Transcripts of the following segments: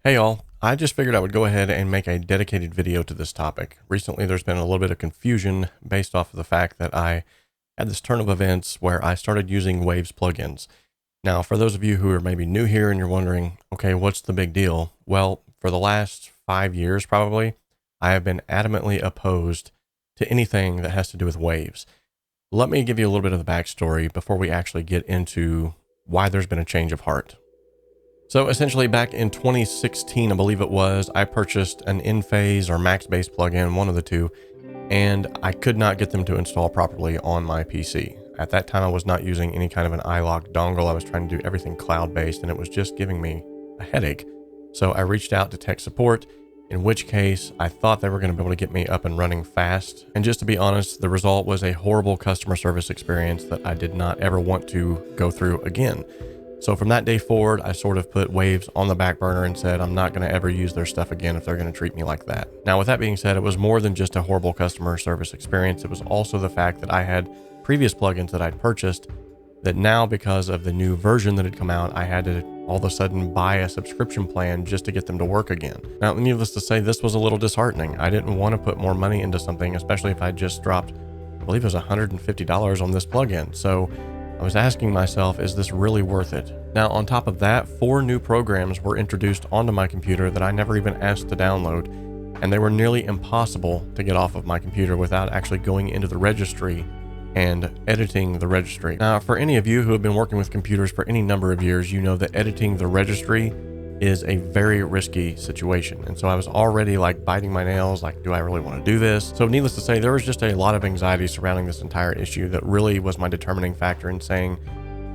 Hey y'all, I just figured I would go ahead and make a dedicated video to this topic. Recently there's been a little bit of confusion based off of the fact that I had this turn of events where I started using 𝗬𝗲𝗄𝗧 plugins. Now, for those of you who are maybe new here and you're wondering, okay, what's the big deal? Well, for the last 5 years probably, I have been adamantly opposed to anything that has to do with 𝗬𝗲s. Let me give you a little bit of the backstory before we actually get into why there's been a change of heart. So essentially back in 2016, I believe it was, I purchased an 𝗏𝗏𝗄𝗧 or Max-based plugin, one of the two, and I could not get them to install properly on my PC. At that time, I was not using any kind of an iLok dongle. I was trying to do everything cloud-based, and it was just giving me a headache. So I reached out to tech support, in which case I thought they were going to be able to get me up and running fast. And just to be honest, the result was a horrible customer service experience that I did not ever want to go through again. So from that day forward, I sort of put 𝗬𝗲s on the back burner and said, I'm not going to ever use their stuff again if they're going to treat me like that. Now, with that being said, it was more than just a horrible customer service experience. It was also the fact that I had previous plugins that I'd purchased that now, because of the new version that had come out, I had to all of a sudden buy a subscription plan just to get them to work again. Now, needless to say, this was a little disheartening. I didn't want to put more money into something, especially if I just dropped, I believe it was $150 on this plugin. So I was asking myself, is this really worth it? Now, on top of that, 4 new programs were introduced onto my computer that I never even asked to download, and they were nearly impossible to get off of my computer without actually going into the registry and editing the registry. Now, for any of you who have been working with computers for any number of years, you know that editing the registry is a very risky situation. And so I was already like biting my nails, like, do I really want to do this? So needless to say, there was just a lot of anxiety surrounding this entire issue that really was my determining factor in saying,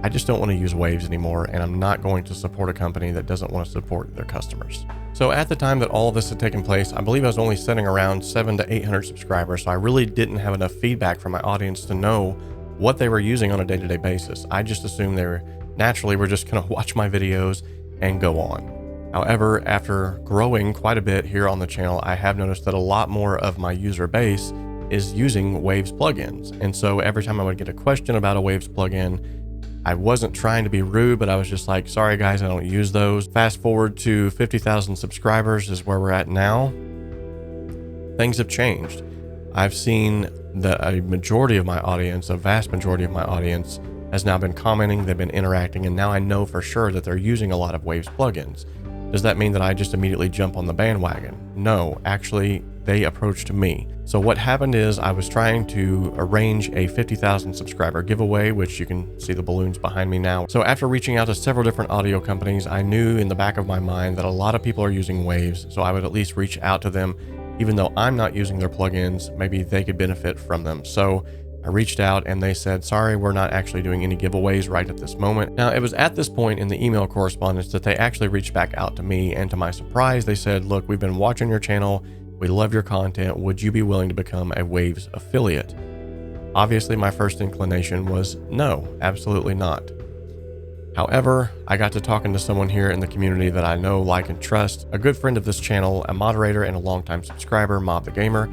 I just don't want to use 𝗬𝗲s anymore, and I'm not going to support a company that doesn't want to support their customers. So at the time that all of this had taken place, I believe I was only sitting around 700 to 800 subscribers. So I really didn't have enough feedback from my audience to know what they were using on a day-to-day basis. I just assumed they were naturally were just going to watch my videos and go on. However, after growing quite a bit here on the channel, I have noticed that a lot more of my user base is using 𝗬𝗲s plugins. And so every time I would get a question about a 𝗬𝗲s plugin, I wasn't trying to be rude, but I was just like, sorry guys, I don't use those. Fast forward to 50,000 subscribers is where we're at now. Things have changed. I've seen that a majority of my audience, a vast majority of my audience, has now been commenting, they've been interacting, and now I know for sure that they're using a lot of 𝗬𝗲s plugins. Does that mean that I just immediately jump on the bandwagon? No, actually, they approached me. So what happened is I was trying to arrange a 50,000 subscriber giveaway, which you can see the balloons behind me now. So after reaching out to several different audio companies, I knew in the back of my mind that a lot of people are using 𝗬𝗲s, so I would at least reach out to them. Even though I'm not using their plugins, maybe they could benefit from them. So I reached out and they said, sorry, we're not actually doing any giveaways right at this moment. Now, it was at this point in the email correspondence that they actually reached back out to me, and to my surprise, they said, look, we've been watching your channel. We love your content. Would you be willing to become a 𝗬𝗲s affiliate? Obviously, my first inclination was no, absolutely not. However, I got to talking to someone here in the community that I know, like, and trust, a good friend of this channel, a moderator and a longtime subscriber, 𝗵𝗲 the Gamer.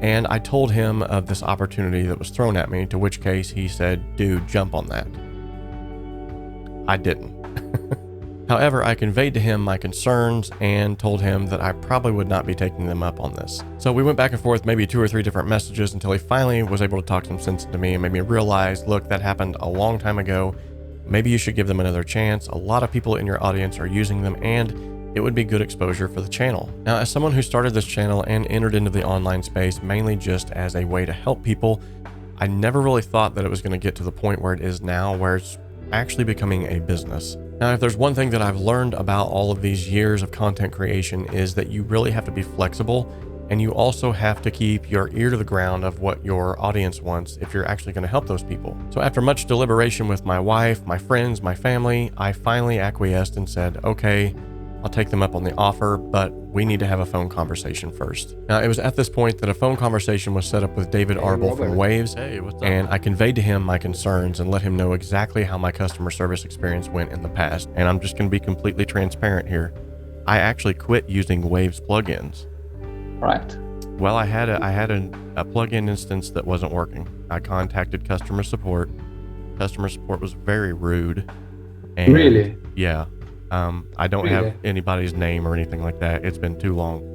And I told him of this opportunity that was thrown at me, to which case he said, dude, jump on that. I didn't. However, I conveyed to him my concerns and told him that I probably would not be taking them up on this. So we went back and forth, maybe 2 or 3 different messages, until he finally was able to talk some sense into me and made me realize, look, that happened a long time ago. Maybe you should give them another chance. A lot of people in your audience are using them, and it would be good exposure for the channel. Now, as someone who started this channel and entered into the online space mainly just as a way to help people, I never really thought that it was going to get to the point where it is now, where it's actually becoming a business. Now, if there's one thing that I've learned about all of these years of content creation, is that you really have to be flexible, and you also have to keep your ear to the ground of what your audience wants if you're actually going to help those people. So after much deliberation with my wife, my friends, my family, I finally acquiesced and said, okay, I'll take them up on the offer, but we need to have a phone conversation first. Now, it was at this point that a phone conversation was set up with David Arbel from 𝗬𝗲s, Hey, what's up? and I conveyed to him my concerns and let him know exactly how my customer service experience went in the past. And I'm just going to be completely transparent here. I actually quit using 𝗬𝗲s plugins. Right. Well, I had a plugin instance that wasn't working. I contacted customer support. Customer support was very rude. And Really? yeah. I don't have anybody's name or anything like that. It's been too long.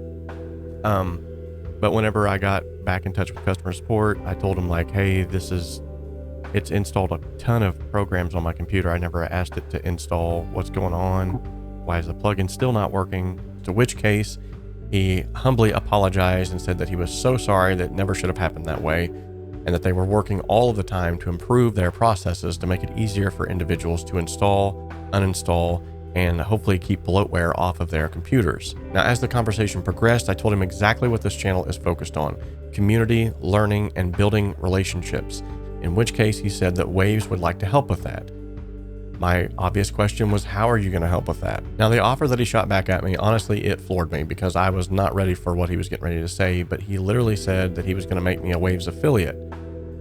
But whenever I got back in touch with customer support, I told them like, hey, it's installed a ton of programs on my computer. I never asked it to install. What's going on? Why is the plugin still not working? To which case he humbly apologized and said that he was so sorry, that it never should have happened that way, and that they were working all of the time to improve their processes to make it easier for individuals to install, uninstall, and hopefully keep bloatware off of their computers. Now, as the conversation progressed, I told him exactly what this channel is focused on: community, learning, and building relationships, in which case he said that Waves would like to help with that. My obvious question was, how are you going to help with that? Now, the offer that he shot back at me, honestly, it floored me because I was not ready for what he was getting ready to say, but he literally said that he was going to make me a Waves affiliate.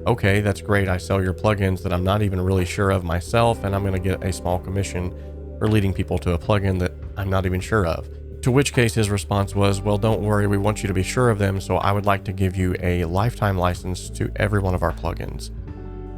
Okay, that's great. I sell your plugins that I'm not even really sure of myself, and I'm going to get a small commission for leading people to a plugin that I'm not even sure of. To which case his response was, well, don't worry, we want you to be sure of them, so I would like to give you a lifetime license to every one of our plugins.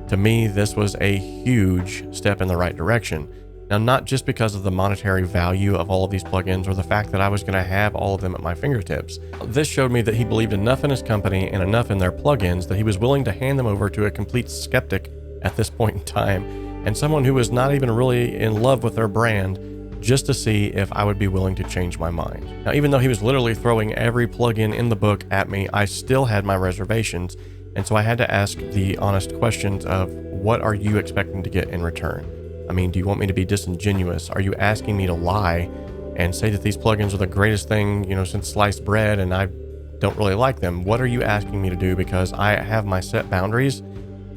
To me, this was a huge step in the right direction. Now, not just because of the monetary value of all of these plugins or the fact that I was going to have all of them at my fingertips. This showed me that he believed enough in his company and enough in their plugins that he was willing to hand them over to a complete skeptic at this point in time, and someone who was not even really in love with their brand, just to see if I would be willing to change my mind. Now, even though he was literally throwing every plugin in the book at me, I still had my reservations, and so I had to ask the honest questions of, what are you expecting to get in return? I mean, do you want me to be disingenuous? Are you asking me to lie and say that these plugins are the greatest thing, since sliced bread, and I don't really like them? What are you asking me to do? Because I have my set boundaries,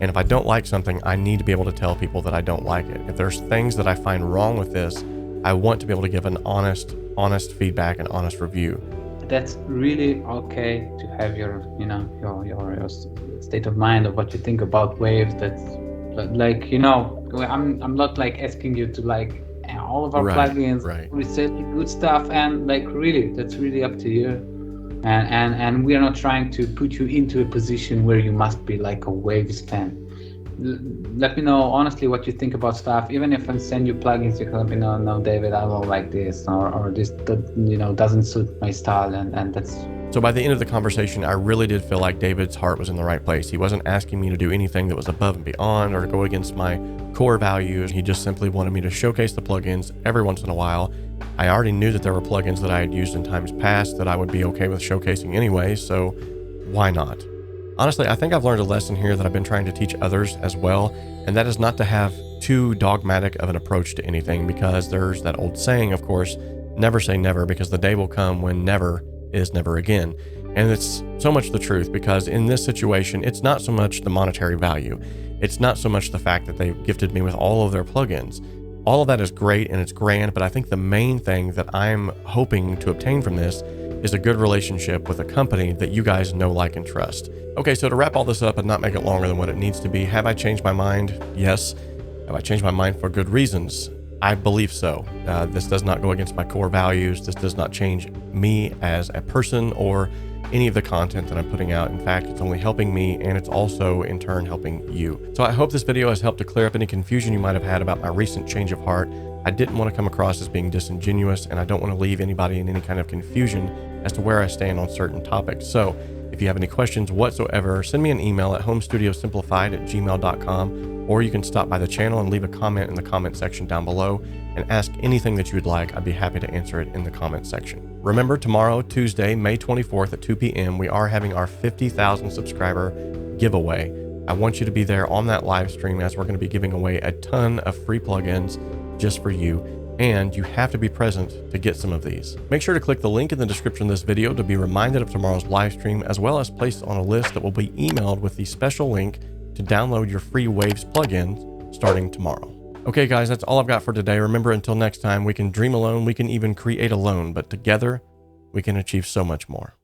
and if I don't like something, I need to be able to tell people that I don't like it. If there's things that I find wrong with this, I want to be able to give an honest feedback and honest review. That's really okay to have your state of mind of what you think about Waves. That's like, I'm not like asking you to like all of our plugins. Right. We say good stuff, and like really, that's really up to you. And we are not trying to put you into a position where you must be like a Waves fan. Let me know honestly what you think about stuff. Even if I send you plugins, you can let me know, no, David, I don't like this, or this, doesn't suit my style, and that's. So by the end of the conversation, I really did feel like David's heart was in the right place. He wasn't asking me to do anything that was above and beyond or to go against my core values. He just simply wanted me to showcase the plugins every once in a while. I already knew that there were plugins that I had used in times past that I would be okay with showcasing anyway, so why not? Honestly, I think I've learned a lesson here that I've been trying to teach others as well, and that is not to have too dogmatic of an approach to anything, because there's that old saying, of course, never say never, because the day will come when never is never again. And it's so much the truth, because in this situation, it's not so much the monetary value. It's not so much the fact that they've gifted me with all of their plugins. All of that is great and it's grand, but I think the main thing that I'm hoping to obtain from this is a good relationship with a company that you guys know, like, and trust. Okay, so to wrap all this up and not make it longer than what it needs to be, have I changed my mind? Yes. Have I changed my mind for good reasons? I believe so. This does not go against my core values. This does not change me as a person or any of the content that I'm putting out. In fact, it's only helping me, and it's also in turn helping you. So I hope this video has helped to clear up any confusion you might have had about my recent change of heart. I didn't want to come across as being disingenuous, and I don't want to leave anybody in any kind of confusion as to where I stand on certain topics. So if you have any questions whatsoever, send me an email at homestudiossimplified@gmail.com, or you can stop by the channel and leave a comment in the comment section down below and ask anything that you would like. I'd be happy to answer it in the comment section. Remember, tomorrow, Tuesday, May 24th at 2 p.m., we are having our 50,000 subscriber giveaway. I want you to be there on that live stream, as we're going to be giving away a ton of free plugins just for you, and you have to be present to get some of these. Make sure to click the link in the description of this video to be reminded of tomorrow's live stream, as well as placed on a list that will be emailed with the special link to download your free Waves plugin starting tomorrow. Okay guys, that's all I've got for today. Remember, until next time, we can dream alone, we can even create alone, but together we can achieve so much more.